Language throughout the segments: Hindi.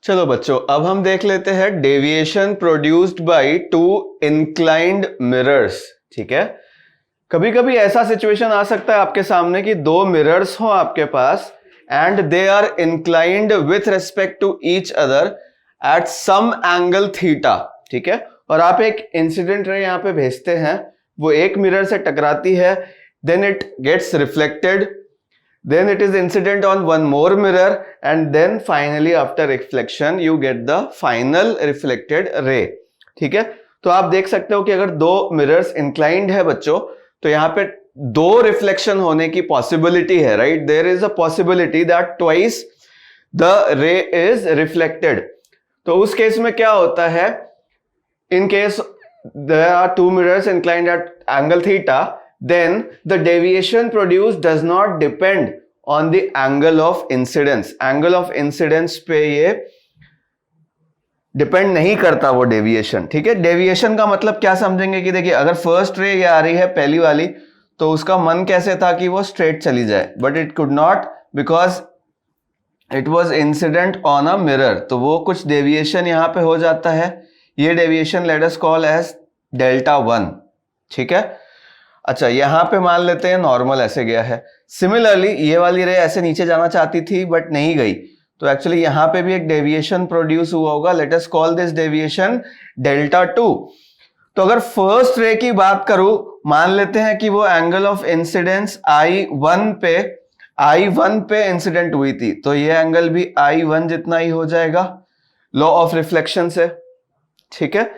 चलो बच्चों, अब हम देख लेते हैं deviation produced by two inclined mirrors. ठीक है, कभी कभी ऐसा सिचुएशन आ सकता है आपके सामने कि दो मिरर्स हो आपके पास and they are inclined with respect to each other at some angle theta. ठीक है, और आप एक इंसिडेंट रे यहां पे भेजते हैं, वो एक मिरर से टकराती है, then it gets reflected, then it is incident on one more mirror and then finally after reflection you get the final reflected ray। ठीक है, तो आप देख सकते हो कि अगर दो मिरर्स इंक्लाइंड है बच्चों, तो यहां पे दो रिफ्लेक्शन होने की पॉसिबिलिटी है, right. There is a possibility that twice the ray is reflected. तो उस केस में क्या होता है, in case there are two mirrors inclined at angle theta, then the deviation produced does not depend on the angle of incidence। angle of incidence पे ये डिपेंड नहीं करता वो डेविएशन। ठीक है, डेविएशन का मतलब क्या समझेंगे कि देखिए अगर फर्स्ट रे ये आ रही है पहली वाली, तो उसका मन कैसे था कि वो स्ट्रेट चली जाए, but it could not because it was incident on a mirror, तो वो कुछ डेविएशन यहां पे हो जाता है। ये deviation let us call as delta 1। ठीक है, अच्छा यहां पे मान लेते हैं नॉर्मल ऐसे गया है। सिमिलरली ये वाली रे ऐसे नीचे जाना चाहती थी बट नहीं गई, तो एक्चुअली यहां पे भी एक डेविएशन प्रोड्यूस हुआ होगा। Late us call this deviation delta 2। तो अगर फर्स्ट रे की बात करूं, मान लेते हैं कि वो एंगल ऑफ इंसिडेंस I1 पे इंसिडेंट हुई थी, तो ये एंगल भी I1 जितना ही हो जाएगा लॉ ऑफ रिफ्लेक्शन से। ठीक है,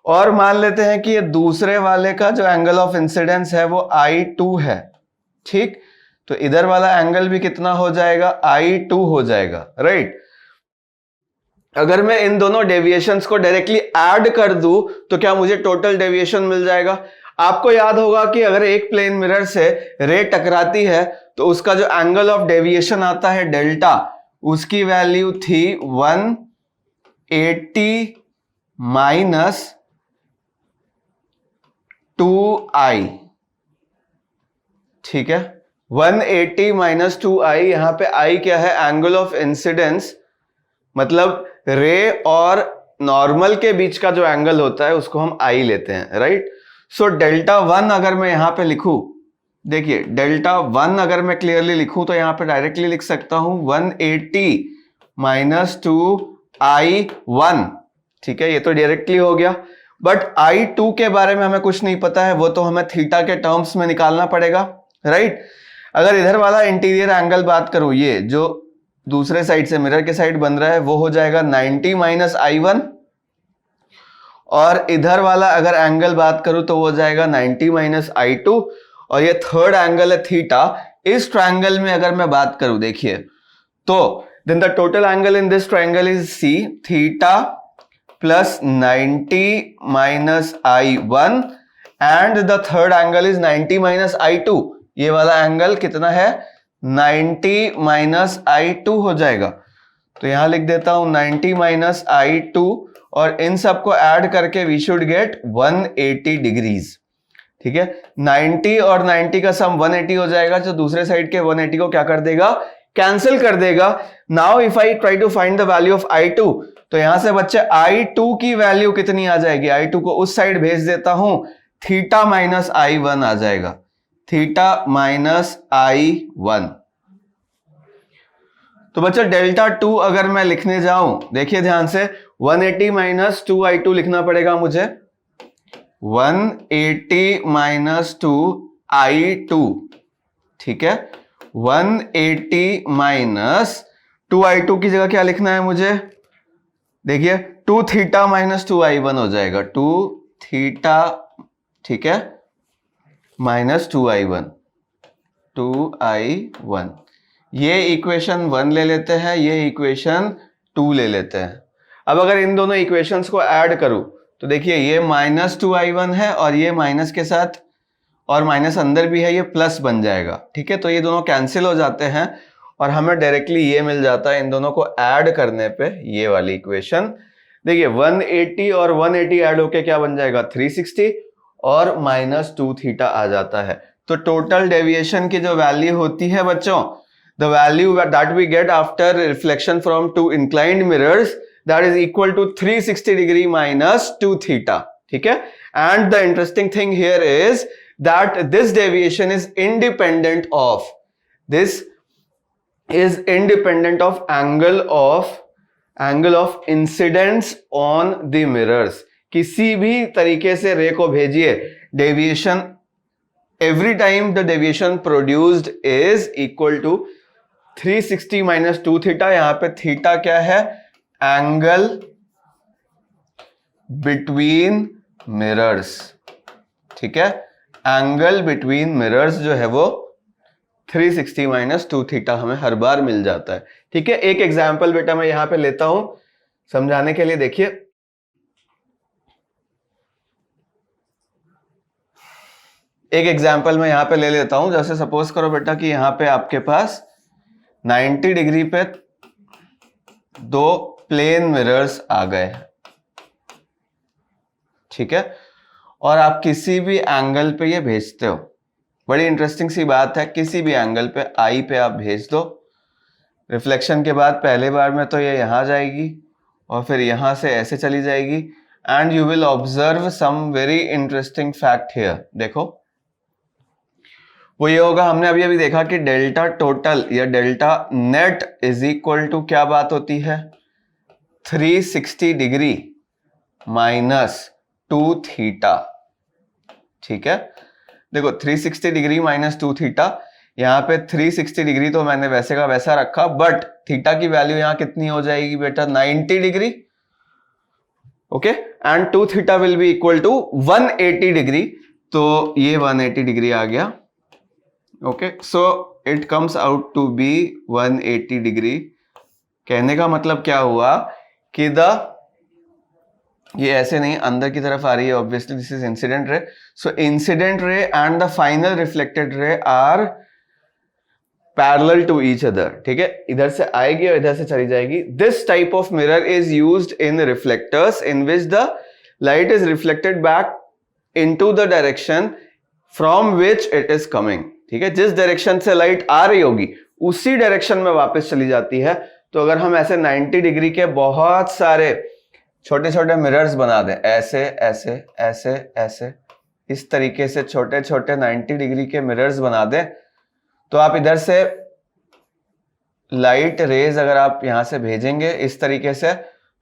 और मान लेते हैं कि ये दूसरे वाले का जो एंगल ऑफ इंसिडेंस है वो I2 है। ठीक, तो इधर वाला एंगल भी कितना हो जाएगा, I2 हो जाएगा, राइट। अगर मैं इन दोनों डेविएशंस को डायरेक्टली ऐड कर दूं तो क्या मुझे टोटल डेविएशन मिल जाएगा। आपको याद होगा कि अगर एक प्लेन मिरर से रे टकराती है तो उसका जो एंगल ऑफ डेविएशन आता है डेल्टा, उसकी वैल्यू थी 180 माइनस 2i। ठीक है, 180 माइनस 2i, यहां पे i क्या है, एंगल ऑफ इंसिडेंस, मतलब रे और नॉर्मल के बीच का जो एंगल होता है उसको हम i लेते हैं, राइट। सो डेल्टा 1 अगर मैं यहां पे लिखूं, देखिए डेल्टा 1 अगर मैं क्लियरली लिखूं तो यहां पे डायरेक्टली लिख सकता हूं 180 माइनस 2i1। ठीक है, ये तो डायरेक्टली हो गया, बट I2 के बारे में हमें कुछ नहीं पता है, वो तो हमें थीटा के टर्म्स में निकालना पड़ेगा, राइट। अगर इधर वाला इंटीरियर एंगल बात करूं, ये जो दूसरे साइड से मिरर के साइड बन रहा है वो हो जाएगा 90 माइनस I1, और इधर वाला अगर एंगल बात करूं तो वो हो जाएगा 90 माइनस I2, और ये थर्ड एंगल है थीटा। इस ट्रायंगल में अगर मैं बात करूं, देखिए, तो then the total angle in this triangle is C theta plus 90 minus I1 and the third angle is 90 minus I2। ये वाला एंगल कितना है, 90 minus I2 हो जाएगा। तो यहां लिख देता हूं 90 minus I2, और इन सबको ऐड करके we should get 180 डिग्रीज। ठीक है, 90 और 90 का सम 180 हो जाएगा, जो दूसरे साइड के 180 को क्या कर देगा, कैंसिल कर देगा। Now if I try to find the value of I2, तो यहां से बच्चे I2 की वैल्यू कितनी आ जाएगी, I2 को उस साइड भेज देता हूं, थीटा माइनस I1 आ जाएगा, थीटा माइनस I1। तो बच्चे डेल्टा 2 अगर मैं लिखने जाऊं, देखिए ध्यान से, 180 माइनस 2I2 लिखना पड़ेगा मुझे, 180 माइनस 2I2। ठीक है, 180 माइनस 2I2 की जगह क्या लिखना है मुझे, देखिए 2 थीटा माइनस 2I1 हो जाएगा, 2 थीटा, ठीक है, माइनस 2I1, 2I1। ये इक्वेशन 1 ले लेते हैं, ये इक्वेशन 2 ले लेते हैं। अब अगर इन दोनों इक्वेशंस को ऐड करूं तो देखिए ये माइनस 2I1 है और ये माइनस के साथ और माइनस अंदर भी है, ये प्लस बन जाएगा। ठीक है, तो ये दोनों कैंसिल हो जाते हैं और हमें डायरेक्टली ये मिल जाता है इन दोनों को ऐड करने पे, ये वाली इक्वेशन। देखिए 180 और 180 ऐड होके क्या बन जाएगा, 360, और माइनस 2 थीटा आ जाता है। तो टोटल डेविएशन की जो वैल्यू होती है बच्चों, the value that we get after reflection from two inclined mirrors, that is equal to 360 degree minus 2 theta, ठीक है। And the interesting thing here is that this deviation is independent of angle of incidence on the mirrors. किसी भी तरीके से रे को भेजिए, deviation every time the deviation produced is equal to 360 minus 2 theta। यहां पे थीटा क्या है? एंगल बिटवीन मिरर्स, ठीक है। एंगल बिटवीन मिरर्स जो है वो 360 माइनस 2 थीटा हमें हर बार मिल जाता है, ठीक है। एक एग्जाम्पल बेटा मैं यहां पे लेता हूं समझाने के लिए। देखिए एक एग्जाम्पल मैं यहां पे ले लेता हूं। जैसे सपोज करो बेटा कि यहां पे आपके पास 90 डिग्री पे दो प्लेन मिरर्स आ गए, ठीक है, और आप किसी भी एंगल पे ये भेजते हो। बड़ी इंटरेस्टिंग सी बात है, किसी भी एंगल पे आई पे आप भेज दो, रिफ्लेक्शन के बाद पहले बार में तो ये यहां जाएगी और फिर यहां से ऐसे चली जाएगी। And you will observe some very interesting fact here. देखो वो ये होगा, हमने अभी अभी देखा कि डेल्टा टोटल या delta net is equal to क्या बात होती है? 360 डिग्री माइनस 2 थीटा, ठीक है। देखो 360 डिग्री माइनस 2 थीटा, यहां पे 360 डिग्री तो मैंने वैसे का वैसा रखा, बट थीटा की वैल्यू यहां कितनी हो जाएगी बेटा? 90 degree, okay. And 2 theta will be equal to 180 degree, तो ये 180 डिग्री आ गया, okay. So it comes out to be 180 degree. कहने का मतलब क्या हुआ कि ये ऐसे नहीं अंदर की तरफ आ रही है, obviously this is incident ray. So incident ray and the final reflected ray are parallel to each other, ठीक है। इधर से आएगी और इधर से चली जाएगी। This type of mirror is used in reflectors in which the light is reflected back into the direction from which it is coming, ठीक है। जिस डायरेक्शन से लाइट आ रही होगी उसी डायरेक्शन में वापस चली जाती है। तो अगर हम ऐसे 90 डिग्री के बहुत सारे छोटे छोटे मिरर्स बना दें, ऐसे ऐसे ऐसे ऐसे इस तरीके से छोटे छोटे 90 डिग्री के मिरर्स बना दें, तो आप इधर से लाइट रेज अगर आप यहां से भेजेंगे इस तरीके से,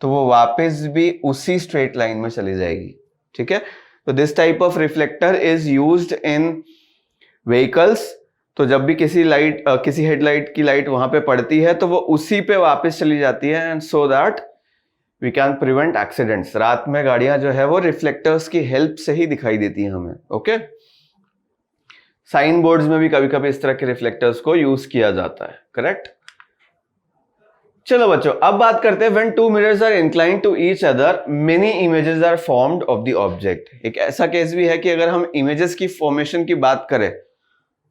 तो वो वापस भी उसी स्ट्रेट लाइन में चली जाएगी, ठीक है। तो this type of reflector is used in vehicles. तो जब भी किसी हेडलाइट की लाइट वहां पे पड़ती है तो वो उसी पे वापस चली जाती है, and so that we can prevent accidents. रात में गाड़ियां जो है वो रिफ्लेक्टर्स की हेल्प से ही दिखाई देती हैं हमें, ओके। साइन बोर्ड्स में भी कभी कभी इस तरह के रिफ्लेक्टर्स को यूज किया जाता है, करेक्ट। चलो बच्चों अब बात करते हैं when two mirrors are inclined to each other many images are formed of the object. एक ऐसा केस भी है कि अगर हम इमेजेस की फॉर्मेशन की बात करें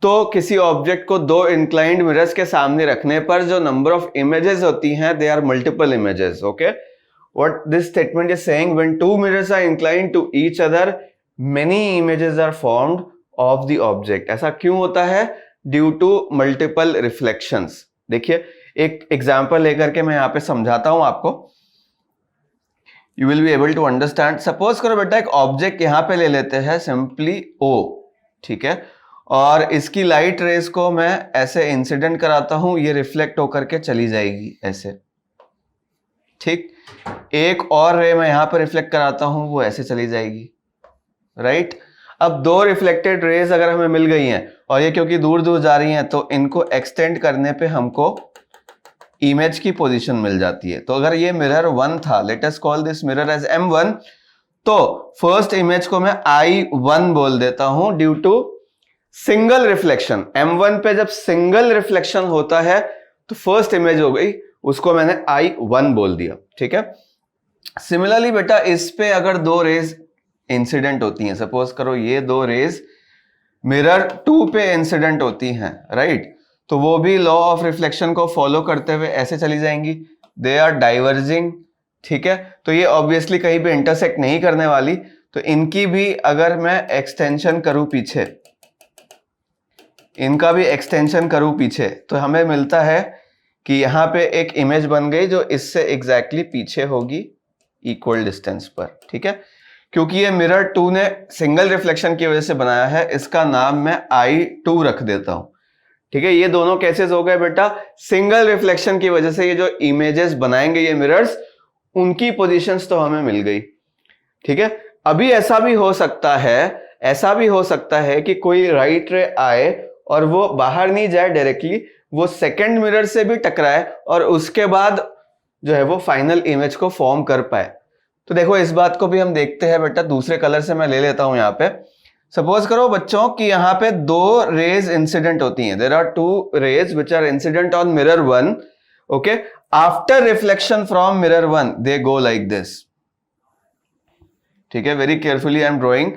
तो किसी ऑब्जेक्ट को दो इंक्लाइंड मिरर्स के सामने रखने पर जो नंबर ऑफ इमेजेस होती हैं they are multiple images, okay. What this statement is saying, when two mirrors are inclined to each other many images are formed of the object. ऐसा क्यों होता है? Due to multiple reflections. देखिए एक एग्जांपल लेकर के मैं यहां पे समझाता हूं आपको, you will be able to understand. Suppose करो बेटा एक ऑब्जेक्ट यहां पे ले लेते हैं सिंपली O, ठीक है, और इसकी लाइट रेस को मैं ऐसे इंसिडेंट कराता हूं, ये रिफ्लेक्ट होकर के चली जाएगी ऐसे, ठीक। एक और रे मैं यहां पर रिफ्लेक्ट कराता हूं, वो ऐसे चली जाएगी, राइट। अब दो रिफ्लेक्टेड रेज अगर हमें मिल गई हैं और ये क्योंकि दूर दूर जा रही हैं तो इनको एक्सटेंड करने पे हमको इमेज की पोजीशन मिल जाती है। तो अगर ये मिरर 1 था, let us call this mirror as M1, तो फर्स्ट इमेज को मैं I1 बोल देता हूं due to single reflection. M1 पे जब सिंगल रिफ्लेक्शन होता है तो फर्स्ट इमेज हो गई, उसको मैंने I1 बोल दिया, ठीक है। सिमिलरली बेटा इस पे अगर दो रेज इंसिडेंट होती हैं, सपोज करो ये दो रेज मिरर 2 पे इंसिडेंट होती हैं, राइट, तो वो भी लॉ ऑफ रिफ्लेक्शन को फॉलो करते हुए ऐसे चली जाएंगी, दे आर डाइवर्जिंग, ठीक है। तो ये ऑब्वियसली कहीं पे इंटरसेक्ट नहीं करने वाली, तो इनकी भी अगर मैं एक्सटेंशन करूं पीछे, इनका भी एक्सटेंशन करूं पीछे, तो हमें मिलता है कि यहाँ पे एक इमेज बन गई जो इससे एग्जैक्टली पीछे होगी इक्वल डिस्टेंस पर, ठीक है। क्योंकि ये मिरर 2 ने सिंगल रिफ्लेक्शन की वजह से बनाया है, इसका नाम मैं I2 रख देता हूं, ठीक है। ये दोनों केसेस हो गए बेटा सिंगल रिफ्लेक्शन की वजह से। ये जो इमेजेस बनाएंगे ये मिरर्स, उनकी पोजीशंस तो हमें मिल गई, ठीक है। अभी ऐसा भी हो सकता है कि कोई राइट रे आए और वो बाहर नहीं जाए डायरेक्टली, वो सेकंड मिरर से भी टकराए और उसके बाद जो है वो फाइनल इमेज को फॉर्म कर पाए। तो देखो इस बात को भी हम देखते हैं बेटा, दूसरे कलर से मैं ले लेता हूं। यहाँ पे सपोज करो बच्चों कि यहाँ पे 2 रेज इंसिडेंट होती हैं। There are 2 rays which are incident on mirror 1, okay. After reflection from mirror 1 they go like this, ठीक है। Very carefully I am drawing.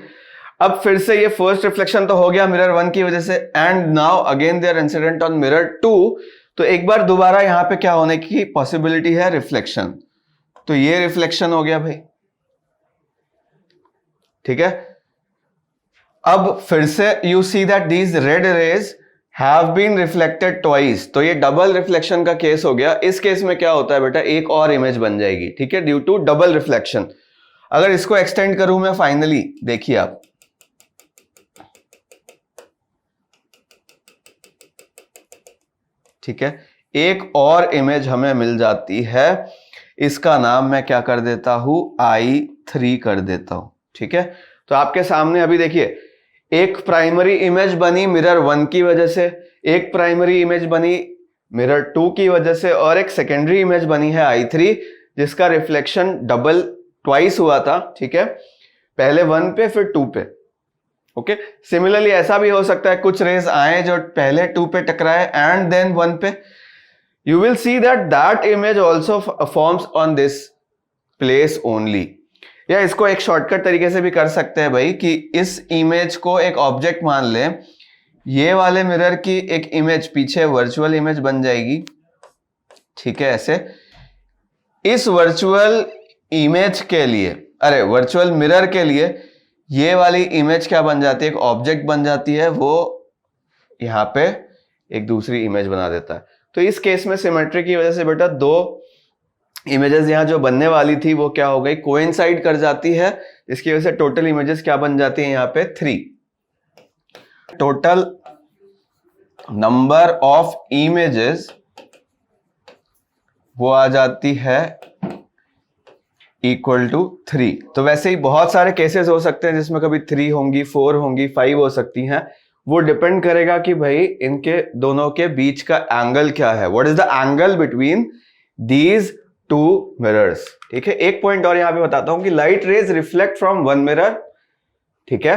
अब फिर से ये फर्स्ट रिफ्लेक्शन तो हो गया मिरर 1 की वजह से, and now again they are incident on mirror 2। तो एक बार दोबारा यहां पे क्या होने की पॉसिबिलिटी है, रिफ्लेक्शन। तो ये रिफ्लेक्शन हो गया भाई, ठीक है। अब फिर से you see that these red rays have been reflected twice, तो ये डबल रिफ्लेक्शन का केस हो गया। इस केस में क्या होता है बेटा, एक और इमेज बन जाएगी, ठीक है, ड्यू टू डबल रिफ्लेक्शन। अगर इसको एक्सटेंड करूं मैं फाइनली, देखिए आप, ठीक है, एक और इमेज हमें मिल जाती है। इसका नाम मैं क्या कर देता हूं, I3 कर देता हूं, ठीक है। तो आपके सामने अभी देखिए एक प्राइमरी इमेज बनी मिरर 1 की वजह से, एक प्राइमरी इमेज बनी मिरर 2 की वजह से, और एक सेकेंडरी इमेज बनी है I3 जिसका रिफ्लेक्शन डबल ट्वाइस हुआ था, ठीक है। पहले 1 पे फिर 2 पे, ओके। सिमिलरली ऐसा भी हो सकता है कुछ रेज आए जो पहले 2 पे टकराए एंड देन 1 पे। You will see that image also forms on this place only. या इसको एक शॉर्टकट तरीके से भी कर सकते हैं भाई कि इस इमेज को एक ऑब्जेक्ट मान लें, ये वाले मिरर की एक इमेज पीछे वर्चुअल इमेज बन जाएगी, ठीक है, ऐसे। इस वर्चुअल इमेज के लिए, अरे वर्चुअल मिरर के लिए ये वाली इमेज क्या बन जाती है, एक ऑब्जेक्ट बन जाती है, वो यहां पे एक दूसरी इमेज बना देता है। तो इस केस में सिमेट्री की वजह से बेटा 2 इमेजेस यहां जो बनने वाली थी वो क्या हो गई, कोइंसाइड कर जाती है, इसकी वजह से टोटल इमेजेस क्या बन जाती है यहाँ पे 3। टोटल नंबर ऑफ इमेजेस वो आ जाती है इक्वल टू 3। तो वैसे ही बहुत सारे केसेस हो सकते हैं जिसमें कभी 3 होंगी, 4 होंगी, 5 हो सकती हैं। वो डिपेंड करेगा कि भाई इनके दोनों के बीच का एंगल क्या है, what is the angle between these 2 mirrors, ठीक है। एक पॉइंट और यहां पे बताता हूं कि light rays reflect from 1 mirror, ठीक है।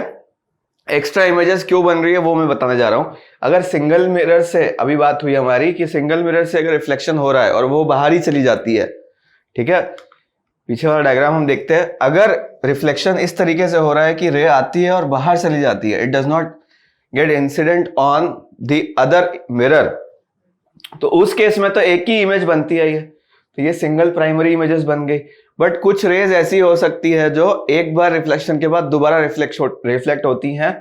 एक्स्ट्रा इमेजेस क्यों बन रही है वो मैं बताने जा रहा हूं। अगर सिंगल मिरर से, अभी बात हुई हमारी कि सिंगल मिरर से अगर रिफ्लेक्शन हो रहा है और वो बाहर ही चली जाती है, ठीक है, पीछे वाला डायग्राम हम देखते हैं। अगर रिफ्लेक्शन इस तरीके से हो रहा है कि रे आती है और बाहर चली जाती है, it does not gate incident on the other mirror, तो उस केस में तो एक ही इमेज बनती है ये, तो ये सिंगल प्राइमरी इमेजेस बन गई। बट कुछ रेज ऐसी हो सकती है जो एक बार रिफ्लेक्शन के बाद दोबारा रिफ्लेक्ट होती हैं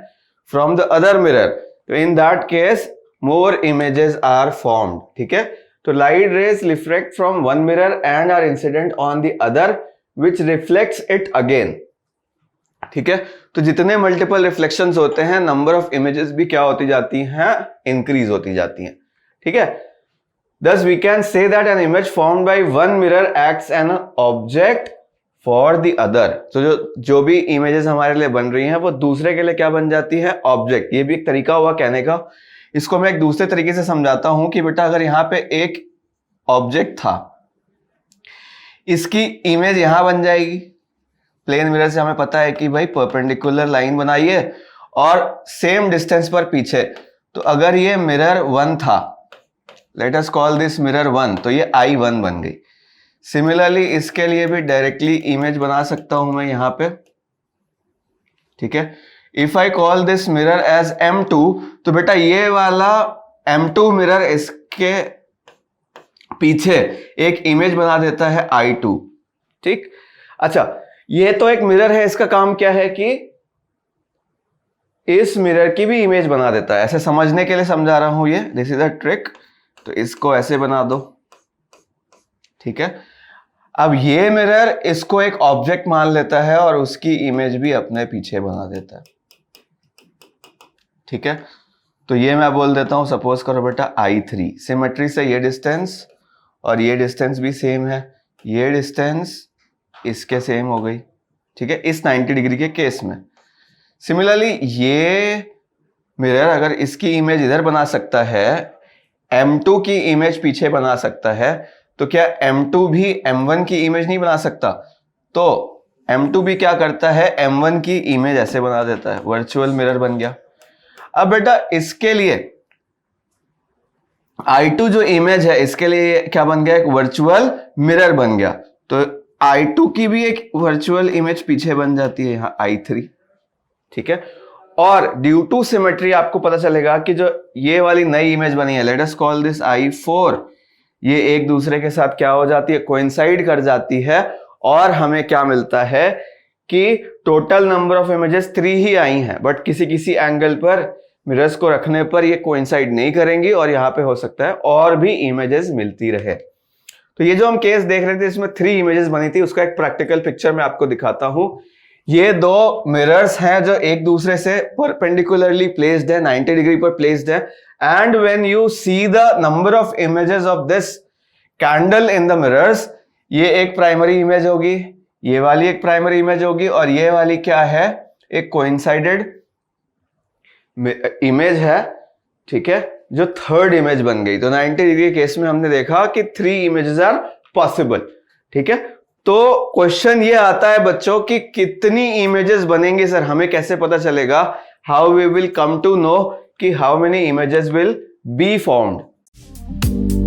फ्रॉम द अदर मिरर, तो in that case more images are formed, ठीक है। तो light rays reflect from 1 mirror and are incident on the other which reflects it again, ठीक है। तो जितने मल्टीपल रिफ्लेक्शंस होते हैं, नंबर ऑफ इमेजेस भी क्या होती जाती हैं, इंक्रीज होती जाती हैं, ठीक है। Thus we can say that an image formed by one mirror acts as an object for the other. तो जो भी इमेजेस हमारे लिए बन रही हैं वो दूसरे के लिए क्या बन जाती है, ऑब्जेक्ट। ये भी एक तरीका हुआ कहने का। इसको मैं एक दूसरे तरीके से समझाता हूं कि बेटा अगर यहाँ पे एक ऑब्जेक्ट था, इसकी इमेज यहां बन जाएगी। प्लेन मिरर से हमें पता है कि भाई परपेंडिकुलर लाइन बनाइए और सेम डिस्टेंस पर पीछे। तो अगर ये मिरर 1 था, let us call this mirror 1, तो ये I1 बन गई। सिमिलरली इसके लिए भी डायरेक्टली इमेज बना सकता हूं मैं यहां पे, ठीक है। If I call this mirror as M2, तो बेटा ये वाला M2 मिरर इसके पीछे एक इमेज बना देता है I2, ठीक। अच्छा, ये तो एक मिरर है, इसका काम क्या है कि इस मिरर की भी इमेज बना देता है। ऐसे समझने के लिए समझा रहा हूं ये, दिस इज अ ट्रिक। तो इसको ऐसे बना दो, ठीक है। अब ये मिरर इसको एक ऑब्जेक्ट मान लेता है और उसकी इमेज भी अपने पीछे बना देता है, ठीक है। तो ये मैं बोल देता हूं, सपोज करो बेटा I3, सिमेट्री से ये डिस्टेंस और ये डिस्टेंस भी सेम है, ये डिस्टेंस इसके सेम हो गई, ठीक है, इस 90 डिग्री के केस में। सिमिलरली ये मिरर अगर इसकी इमेज इधर बना सकता है, M2 की इमेज पीछे बना सकता है, तो क्या M2 भी M1 की इमेज नहीं बना सकता? तो M2 भी क्या करता है, M1 की इमेज ऐसे बना देता है, वर्चुअल मिरर बन गया। अब बेटा इसके लिए I2 जो इमेज है इसके लिए क्या बन गया, एक वर्चुअल मिरर बन गया। तो I2 की भी एक वर्चुअल इमेज पीछे बन जाती है यहां I3, ठीक है। और ड्यू टू सिमेट्री आपको पता चलेगा कि जो ये वाली नई इमेज बनी है, late us call this I4, ये एक दूसरे के साथ क्या हो जाती है, कोइंसाइड कर जाती है, और हमें क्या मिलता है कि टोटल नंबर ऑफ इमेजेस 3 ही आई हैं, बट किसी किसी एंगल पर मिरर्स को रखने पर ये कोइंसाइड नहीं करेंगी और यहाँ पे हो सकता है और भी इमेजेस मिलती रहे। तो ये जो हम केस देख रहे थे इसमें 3 इमेजेस बनी थी, उसका एक प्रैक्टिकल पिक्चर मैं आपको दिखाता हूं। ये दो मिरर्स हैं जो एक दूसरे से परपेंडिकुलरली प्लेस्ड है, 90 डिग्री पर प्लेस्ड है, and when you see the number of images of this candle in the mirrors, ये एक प्राइमरी इमेज होगी, ये वाली एक प्राइमरी इमेज होगी, और ये वाली क्या है, एक कोइंसाइडेड इमेज है, ठीक है, जो थर्ड इमेज बन गई। तो 90 डिग्री के केस में हमने देखा कि 3 इमेजेस आर पॉसिबल, ठीक है। तो क्वेश्चन ये आता है बच्चों कि कितनी इमेजेस बनेंगे सर, हमें कैसे पता चलेगा, how we will come to know कि how many images will be formed.